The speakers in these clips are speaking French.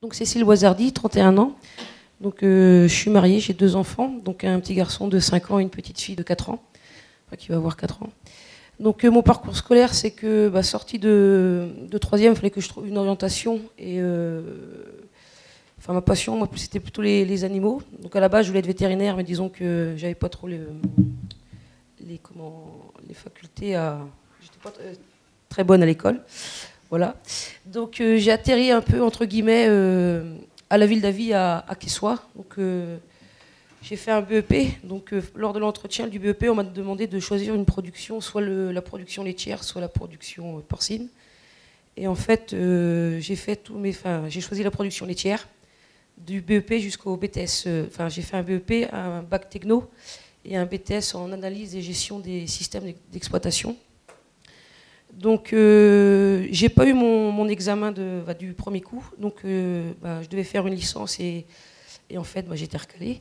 Donc Cécile Boisardi, 31 ans. Donc je suis mariée, j'ai 2 enfants, donc un petit garçon de 5 ans et une petite fille de 4 ans, enfin, qui va avoir 4 ans. Donc mon parcours scolaire, c'est que sortie de 3e, il fallait que je trouve une orientation. Et enfin, ma passion, moi, c'était plutôt les animaux. Donc à la base, je voulais être vétérinaire, mais disons que j'avais pas trop les facultés à... J'étais pas très bonne à l'école. Voilà. Donc j'ai atterri un peu, entre guillemets, à la ville d'Avy à Quessoy. Donc j'ai fait un BEP. Donc lors de l'entretien du BEP, on m'a demandé de choisir une production, soit la production laitière, soit la production porcine. Et en fait, j'ai choisi la production laitière, du BEP jusqu'au BTS. J'ai fait un BEP, un bac techno et un BTS en analyse et gestion des systèmes d'exploitation. Donc, j'ai pas eu mon examen du premier coup, donc je devais faire une licence et en fait, j'étais recalée.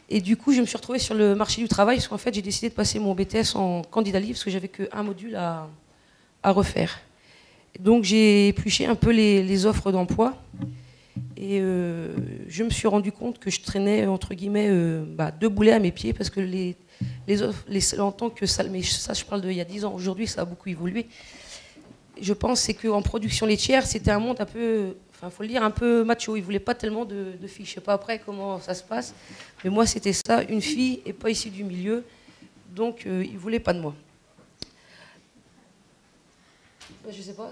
Et du coup, je me suis retrouvée sur le marché du travail parce qu'en fait, j'ai décidé de passer mon BTS en candidat libre parce que j'avais qu'un module à refaire. Donc, j'ai épluché un peu les offres d'emploi et je me suis rendu compte que je traînais, entre guillemets, 2 boulets à mes pieds parce que les offres, en tant que salle, mais ça je parle d'il y a 10 ans, aujourd'hui ça a beaucoup évolué. Je pense c'est qu'en production laitière, c'était un monde un peu, enfin faut le dire, un peu macho. Ils ne voulaient pas tellement de filles. Je ne sais pas après comment ça se passe, mais moi c'était ça, une fille et pas issue du milieu, donc ils ne voulaient pas de moi. Je ne sais pas,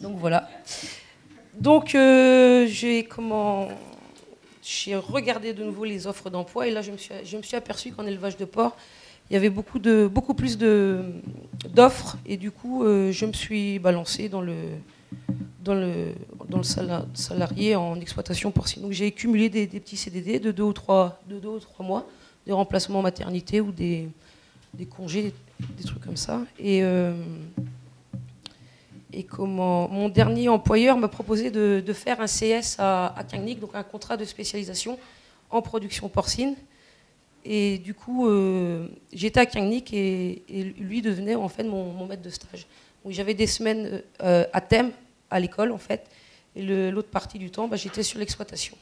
donc voilà. Donc j'ai regardé de nouveau les offres d'emploi et là je me suis aperçu qu'en élevage de porc, il y avait beaucoup plus d'offres et du coup je me suis balancée dans le salarié en exploitation porcine. Donc j'ai cumulé des petits CDD de 2 ou 3 mois, des remplacements maternité ou des congés, des trucs comme ça. Et mon dernier employeur m'a proposé de faire un CS à Quingnic, donc un contrat de spécialisation en production porcine. Et du coup, j'étais à Quingnic et lui devenait en fait mon maître de stage. Donc j'avais des semaines à thème à l'école en fait, et l'autre partie du temps, j'étais sur l'exploitation.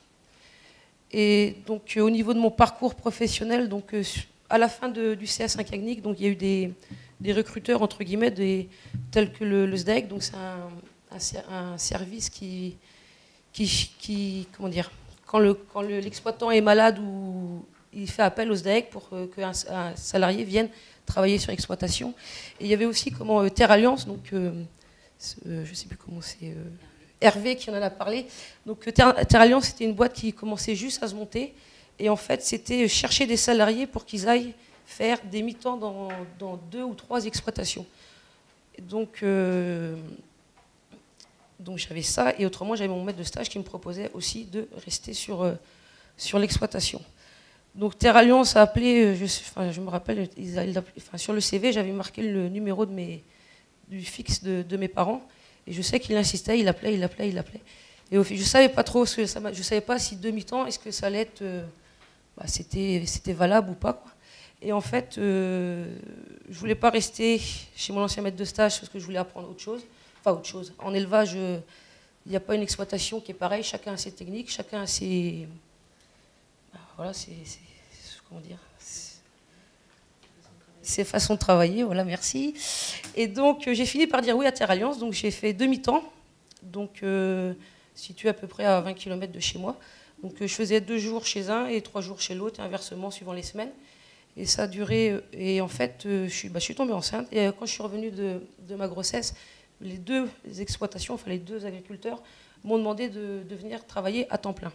Et donc au niveau de mon parcours professionnel, donc à la fin du CS à Quingnic, donc il y a eu des recruteurs entre guillemets tels que le SDEC, donc c'est un service qui comment dire, quand l'exploitant est malade ou il fait appel au SDEC pour qu'un salarié vienne travailler sur l'exploitation. Et il y avait aussi Terre Alliance, donc je ne sais plus comment c'est, Hervé qui en a parlé. Donc Terre Alliance, c'était une boîte qui commençait juste à se monter. Et en fait, c'était chercher des salariés pour qu'ils aillent faire des mi-temps dans 2 ou 3 exploitations. Et donc j'avais ça, et autrement j'avais mon maître de stage qui me proposait aussi de rester sur l'exploitation. Donc Terre Alliance a appelé, je me rappelle, sur le CV j'avais marqué le numéro du fixe de mes parents, et je sais qu'il insistait, il appelait. Et je ne savais pas trop, je ne savais pas si demi-temps, est-ce que ça allait être, c'était valable ou pas, quoi. Et en fait, je ne voulais pas rester chez mon ancien maître de stage parce que je voulais apprendre autre chose. Enfin, autre chose. En élevage, il n'y a pas une exploitation qui est pareille. Chacun a ses techniques, chacun a ses... Voilà, comment dire, ses façons de travailler. Voilà, merci. Et donc, j'ai fini par dire oui à Terre Alliance. Donc, j'ai fait demi-temps. Donc, situé à peu près à 20 km de chez moi. Donc, je faisais 2 jours chez un et 3 jours chez l'autre, inversement, suivant les semaines. Et ça a duré, et en fait, je suis tombée enceinte. Et quand je suis revenue de ma grossesse, les 2 exploitations, enfin les 2 agriculteurs, m'ont demandé de venir travailler à temps plein.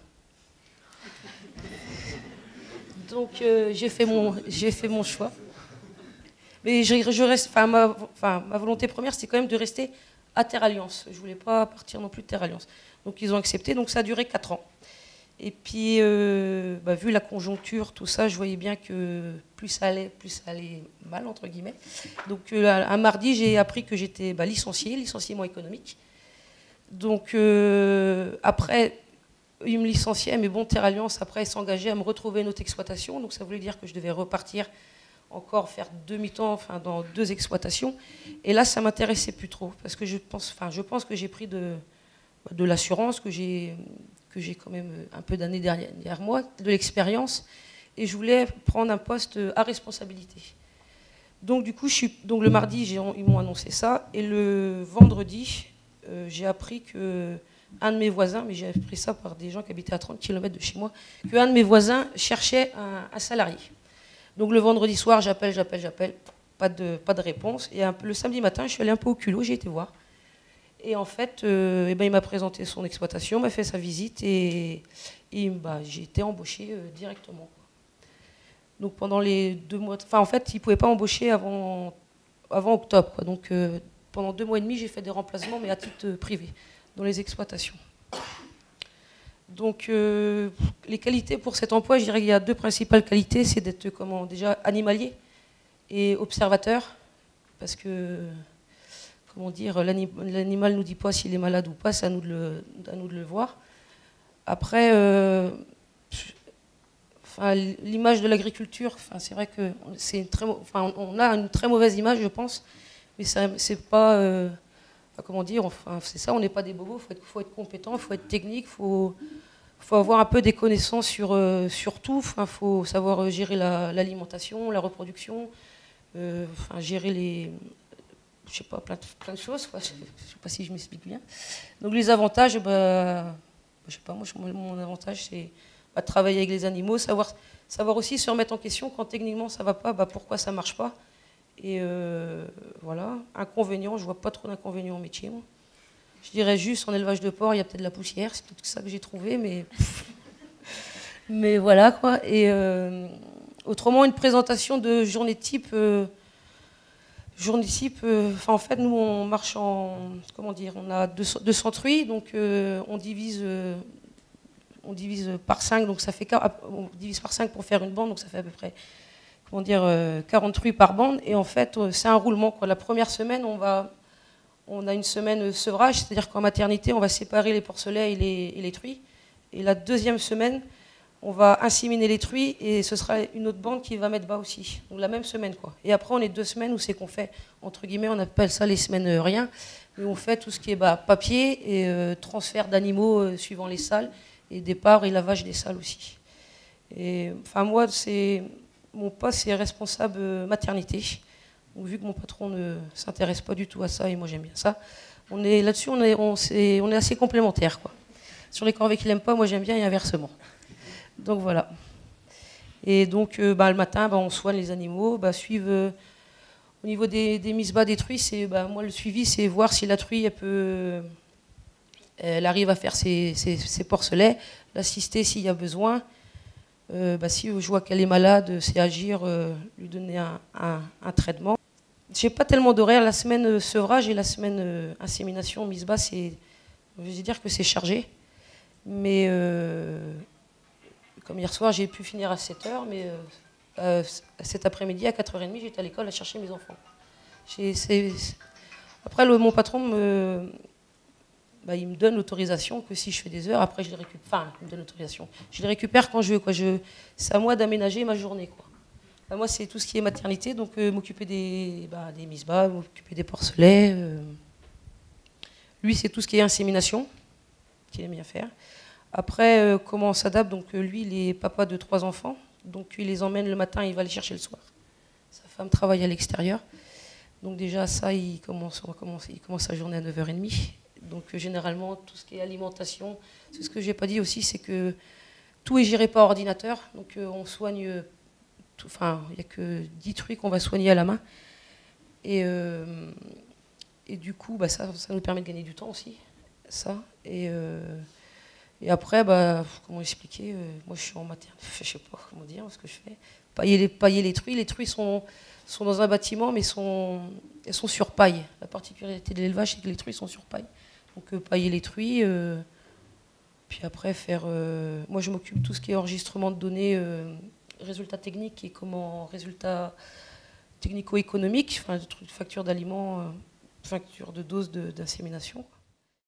Donc j'ai fait mon choix. Mais ma volonté première, c'était quand même de rester à Terre Alliance. Je ne voulais pas partir non plus de Terre Alliance. Donc ils ont accepté, donc ça a duré 4 ans. Et puis, vu la conjoncture, tout ça, je voyais bien que plus ça allait mal, entre guillemets. Donc, un mardi, j'ai appris que j'étais licenciement économique. Donc, après, ils me licenciaient, mais bon, Terre Alliance, après, s'engageait à me retrouver une autre exploitation. Donc, ça voulait dire que je devais repartir encore faire demi-temps, dans 2 exploitations. Et là, ça ne m'intéressait plus trop, parce que je pense que j'ai pris de de l'assurance, que j'ai quand même un peu d'années derrière moi, de l'expérience, et je voulais prendre un poste à responsabilité. Donc du coup, donc le mardi, ils m'ont annoncé ça, et le vendredi, j'ai appris que un de mes voisins, mais j'ai appris ça par des gens qui habitaient à 30 km de chez moi, qu'un de mes voisins cherchait un salarié. Donc le vendredi soir, j'appelle, pas de réponse, et le samedi matin, je suis allée un peu au culot, j'ai été voir. Et en fait, il m'a présenté son exploitation, m'a fait sa visite, et j'ai été embauchée directement. Donc pendant les 2 mois, en fait, ils ne pouvaient pas embaucher avant octobre, quoi. Donc pendant 2 mois et demi, j'ai fait des remplacements, mais à titre privé, dans les exploitations. Donc les qualités pour cet emploi, je dirais qu'il y a 2 principales qualités, c'est d'être déjà animalier et observateur, parce que, comment dire, l'animal ne nous dit pas s'il est malade ou pas, c'est à nous de le voir. Après, l'image de l'agriculture, c'est vrai que on a une très mauvaise image, je pense, mais c'est pas, comment dire, c'est ça, on n'est pas des bobos, il faut être compétent, il faut être technique, il faut avoir un peu des connaissances sur tout, il faut savoir gérer l'alimentation, la reproduction, gérer je sais pas, plein de choses, quoi. Je sais pas si je m'explique bien. Donc les avantages, je sais pas, moi, mon avantage, c'est de travailler avec les animaux, savoir aussi se remettre en question quand techniquement ça va pas, pourquoi ça marche pas. Et voilà. Inconvénients, je vois pas trop d'inconvénients au métier, moi. Je dirais juste en élevage de porc, il y a peut-être de la poussière, c'est tout ça que j'ai trouvé, mais voilà, quoi. Et autrement, une présentation de journée type. En fait, nous, on marche comment dire, on a 200 truies, donc on divise par 5, donc ça fait, on divise par 5 pour faire une bande, donc ça fait à peu près, comment dire, 40 truies par bande. Et en fait, c'est un roulement, quoi. La première semaine, on a une semaine sevrage, c'est-à-dire qu'en maternité, on va séparer les porcelets et les truies. Et la deuxième semaine, on va inséminer les truies et ce sera une autre bande qui va mettre bas aussi. Donc la même semaine, quoi. Et après, on est 2 semaines où c'est qu'on fait, entre guillemets, on appelle ça les semaines rien, où on fait tout ce qui est papier et transfert d'animaux suivant les salles, et départ et lavage des salles aussi. Et enfin, moi, mon poste, c'est responsable maternité. Donc, vu que mon patron ne s'intéresse pas du tout à ça, et moi j'aime bien ça, là-dessus, on est assez complémentaires, quoi. Sur les corvées qu'il n'aime pas, moi j'aime bien, et inversement. Donc voilà. Et donc le matin, on soigne les animaux, au niveau des mises bas des truies, moi le suivi, c'est voir si la truie elle arrive à faire ses porcelets, l'assister s'il y a besoin. Si je vois qu'elle est malade, c'est agir, lui donner un traitement. J'ai pas tellement d'horaire. La semaine sevrage et la semaine insémination, mise bas, je vais dire que c'est chargé. Mais comme hier soir, j'ai pu finir à 7h, mais cet après-midi, à 4h30, j'étais à l'école à chercher mes enfants. Après, mon patron il me donne l'autorisation que si je fais des heures, après je les récupère. Enfin, il me donne l'autorisation. Je les récupère quand je veux, quoi. C'est à moi d'aménager ma journée, quoi. Moi, c'est tout ce qui est maternité, donc m'occuper des mises bas, m'occuper des porcelets. Lui, c'est tout ce qui est insémination, qu'il aime bien faire. Après, comment on s'adapte, donc lui, il est papa de 3 enfants, donc il les emmène le matin, il va les chercher le soir. Sa femme travaille à l'extérieur. Donc déjà, ça, il commence sa journée à 9h30. Donc généralement, tout ce qui est alimentation, c'est ce que je n'ai pas dit aussi, c'est que tout est géré par ordinateur. Donc on soigne, il n'y a que 10 trucs qu'on va soigner à la main. Et du coup, ça nous permet de gagner du temps aussi. Ça. Et après, comment expliquer, moi je suis en maternité, je ne sais pas comment dire ce que je fais. Pailler les truies. Les truies sont dans un bâtiment, mais elles sont sur paille. La particularité de l'élevage, c'est que les truies sont sur paille. Donc pailler les truies, puis après moi je m'occupe de tout ce qui est enregistrement de données, résultats techniques et résultats technico-économiques, facture d'aliments, facture de doses d'insémination.